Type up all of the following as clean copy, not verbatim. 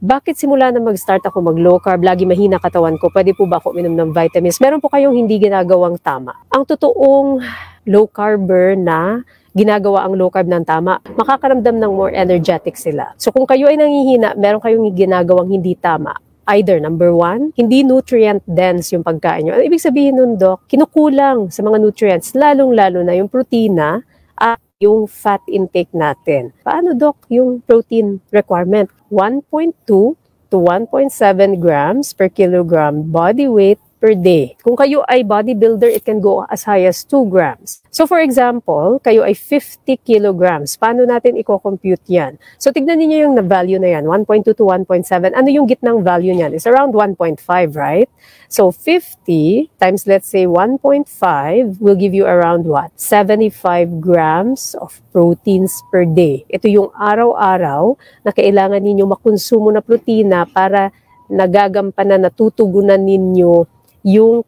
bakit simula na mag-start ako mag-low carb, lagi mahina katawan ko, pwede po ba ako uminom ng vitamins? Meron po kayong hindi ginagawang tama. Ang totoong low carber na ginagawa ang low carb ng tama, makakaramdam ng more energetic sila. So kung kayo ay nangihina, meron kayong ginagawang hindi tama. Either, number one, hindi nutrient dense yung pagkain nyo. Ano ibig sabihin nun, Doc? Kinukulang sa mga nutrients, lalong-lalo na yung protina at yung fat intake natin. Paano, Doc, yung protein requirement? 1.2 to 1.7 grams per kilogram body weight per day. Kung kayo ay bodybuilder, it can go as high as 2 grams. So for example, kayo ay 50 kilograms. Paano natin i-compute yan? So tignan niyo yung value na yan, 1.2 to 1.7. Ano yung gitnang value niyan? It's around 1.5, right? So 50 times, let's say, 1.5 will give you around what? 75 grams of proteins per day. Ito yung araw-araw na kailangan ninyo makonsumo na protina para nagagampanan, natutugunan ninyo yung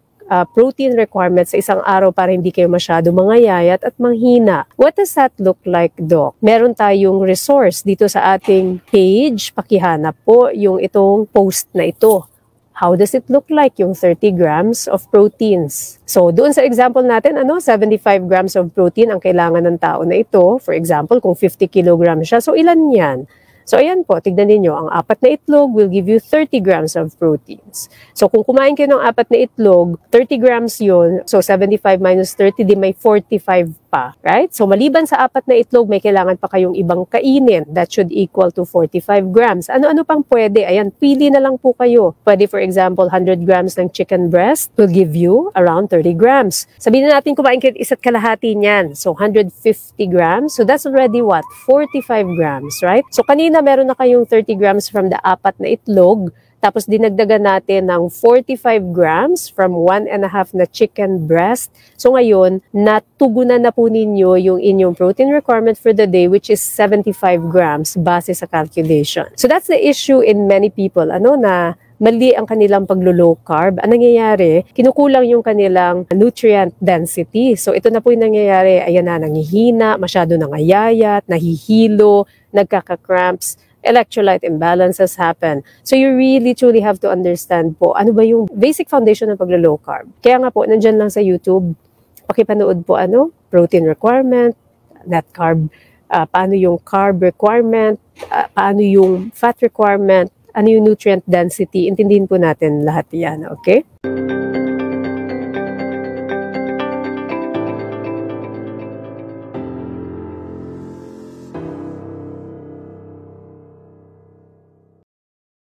protein requirements sa isang araw para hindi kayo masyado mangayayat at manghina. What does that look like, Doc? Meron tayong resource dito sa ating page. Pakihanap po yung itong post na ito. How does it look like yung 30 grams of proteins? So, doon sa example natin, 75 grams of protein ang kailangan ng tao na ito. For example, kung 50 kilograms siya, so ilan yan? So, ayan po, tignan ninyo, ang 4 na itlog will give you 30 grams of proteins. So, kung kumain kayo ng 4 na itlog, 30 grams yun. So, 75 minus 30, di may 45 pa, right? So, maliban sa 4 na itlog, may kailangan pa kayong ibang kainin. That should equal to 45 grams. Ano-ano pang pwede? Ayan, pili na lang po kayo. Pwede, for example, 100 grams ng chicken breast will give you around 30 grams. Sabihin na natin kumain kayo isa't kalahati niyan. So, 150 grams. So, that's already what? 45 grams, right? So, kanina meron na kayong 30 grams from the 4 na itlog. Tapos dinagdagan natin ng 45 grams from 1.5 na chicken breast. So ngayon, natugunan na po ninyo yung inyong protein requirement for the day, which is 75 grams base sa calculation. So that's the issue in many people, na mali ang kanilang paglo-low carb. Ang nangyayari, kinukulang yung kanilang nutrient density. So ito na po yung nangyayari, ayan na, nangihina, masyado nangayayat, nahihilo, nagkaka-cramps, electrolyte imbalances happen. So you really truly have to understand po, ano ba yung basic foundation ng paglo-low carb. Kaya nga po, nandyan lang sa YouTube, pakipanood po protein requirement, net carb, paano yung carb requirement, paano yung fat requirement, ano yung nutrient density, intindihin po natin lahat yan, okay?